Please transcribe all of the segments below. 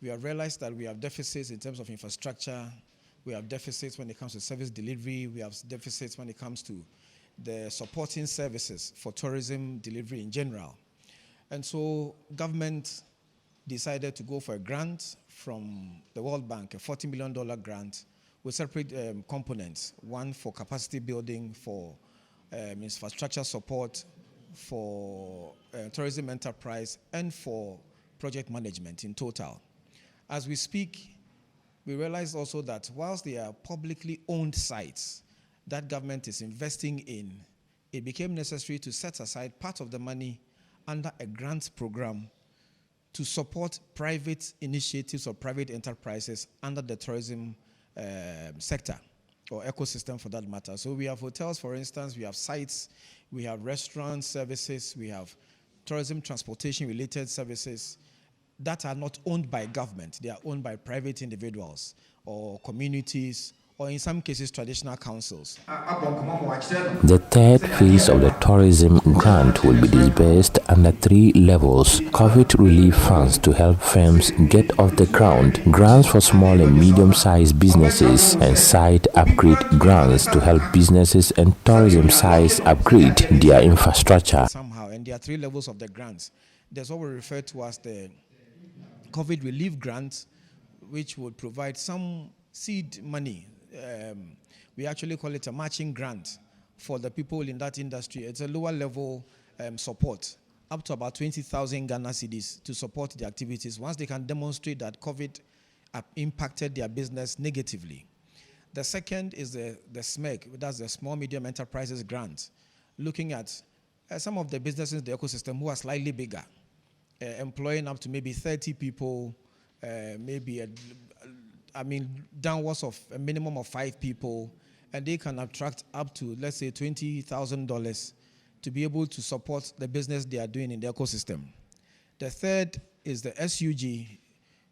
We have realized that we have deficits in terms of infrastructure. We have deficits when it comes to service delivery. We have deficits when it comes to the supporting services for tourism delivery in general. And so government decided to go for a grant from the World Bank, a $40 million grant with separate components, one for capacity building, for infrastructure support, for tourism enterprise, and for project management in total. As we speak, we realize also that whilst they are publicly owned sites that government is investing in, it became necessary to set aside part of the money under a grant program to support private initiatives or private enterprises under the tourism sector or ecosystem for that matter. So we have hotels, for instance, we have sites, we have restaurant services, we have tourism transportation related services that are not owned by government. They are owned by private individuals or communities, or in some cases traditional councils. The third phase of the tourism grant will be disbursed under 3 levels: COVID relief funds to help firms get off the ground, grants for small and medium-sized businesses, and site upgrade grants to help businesses and tourism sites upgrade their infrastructure. Somehow, and there are 3 levels of the grants. There's what we refer to as the COVID relief grant, which would provide some seed money. We actually call it a matching grant for the people in that industry. It's a lower level support, up to about 20,000 Ghana cedis to support the activities once they can demonstrate that COVID impacted their business negatively. The second is the SMEG, that's the Small Medium Enterprises Grant, looking at some of the businesses in the ecosystem who are slightly bigger, employing up to maybe 30 people, downwards of a minimum of 5 people, and they can attract up to, let's say, $20,000 to be able to support the business they are doing in the ecosystem. The third is the SUG,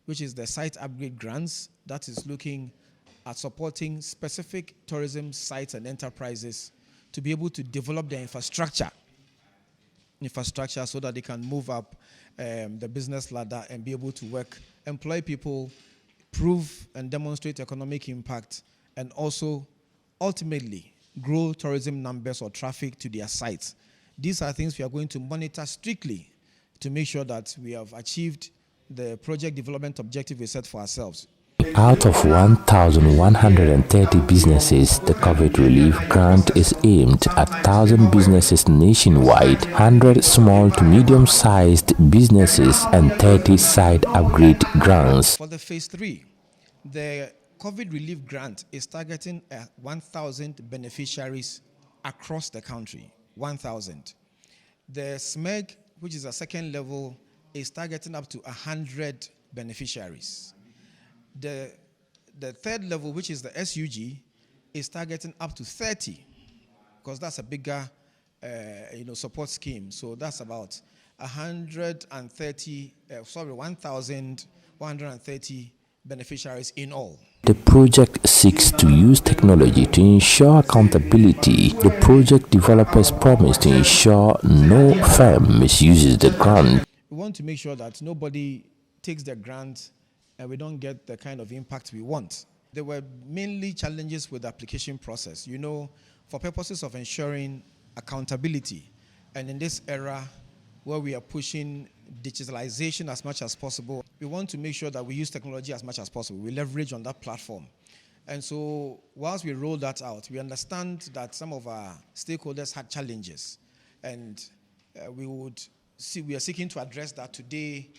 which is the site upgrade grants, that is looking at supporting specific tourism sites and enterprises to be able to develop their infrastructure so that they can move up the business ladder and be able to work, employ people, prove and demonstrate economic impact, and also ultimately grow tourism numbers or traffic to their sites. These are things we are going to monitor strictly to make sure that we have achieved the project development objective we set for ourselves. Out of 1,130 businesses, the COVID relief grant is aimed at 1,000 businesses nationwide, 100 small to medium-sized businesses, and 30 site upgrade grants. For the phase 3, the COVID relief grant is targeting 1,000 beneficiaries across the country, 1,000. The SMEG, which is a second level, is targeting up to 100 beneficiaries. The third level, which is the SUG, is targeting up to 30, because that's a bigger support scheme. So that's about 1,130 beneficiaries in all. The project seeks to use technology to ensure accountability. The project developers promise to ensure no firm misuses the grant. We want to make sure that nobody takes the grant and we don't get the kind of impact we want. There were mainly challenges with the application process, for purposes of ensuring accountability. And in this era where we are pushing digitalization as much as possible, we want to make sure that we use technology as much as possible. We leverage on that platform. And so whilst we roll that out, we understand that some of our stakeholders had challenges. And we are seeking to address that today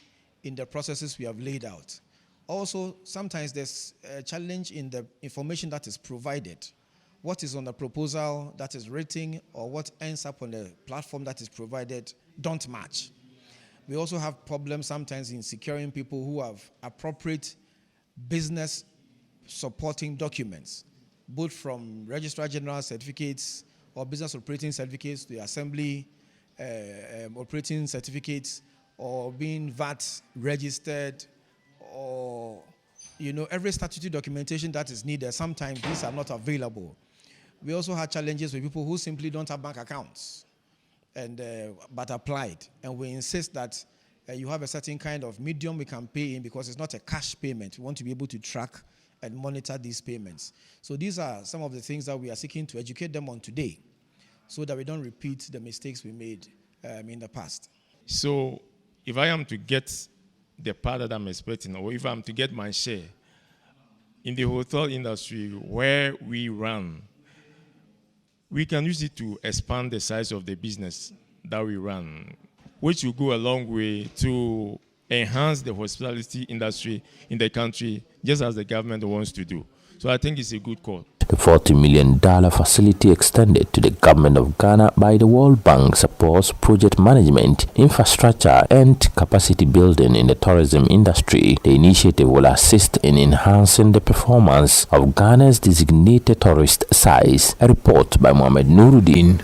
in the processes we have laid out. Also, sometimes there's a challenge in the information that is provided. What is on the proposal that is written or what ends up on the platform that is provided don't match. We also have problems sometimes in securing people who have appropriate business supporting documents, both from Registrar General certificates or business operating certificates to assembly operating certificates, or being VAT registered, or every statutory documentation that is needed. Sometimes these are not available. We also had challenges with people who simply don't have bank accounts but applied, and we insist that You have a certain kind of medium we can pay in because it's not a cash payment. We want to be able to track and monitor these payments. So these are some of the things that we are seeking to educate them on today so that we don't repeat the mistakes we made in the past. So if I am to get the part that I'm expecting, or if I'm to get my share in the hotel industry where we run, we can use it to expand the size of the business that we run, which will go a long way to enhance the hospitality industry in the country, just as the government wants to do. So I think it's a good call. The $40 million facility extended to the government of Ghana by the World Bank supports project management, infrastructure, and capacity building in the tourism industry. The initiative will assist in enhancing the performance of Ghana's designated tourist sites. A report by Mohamed NURUDEEN.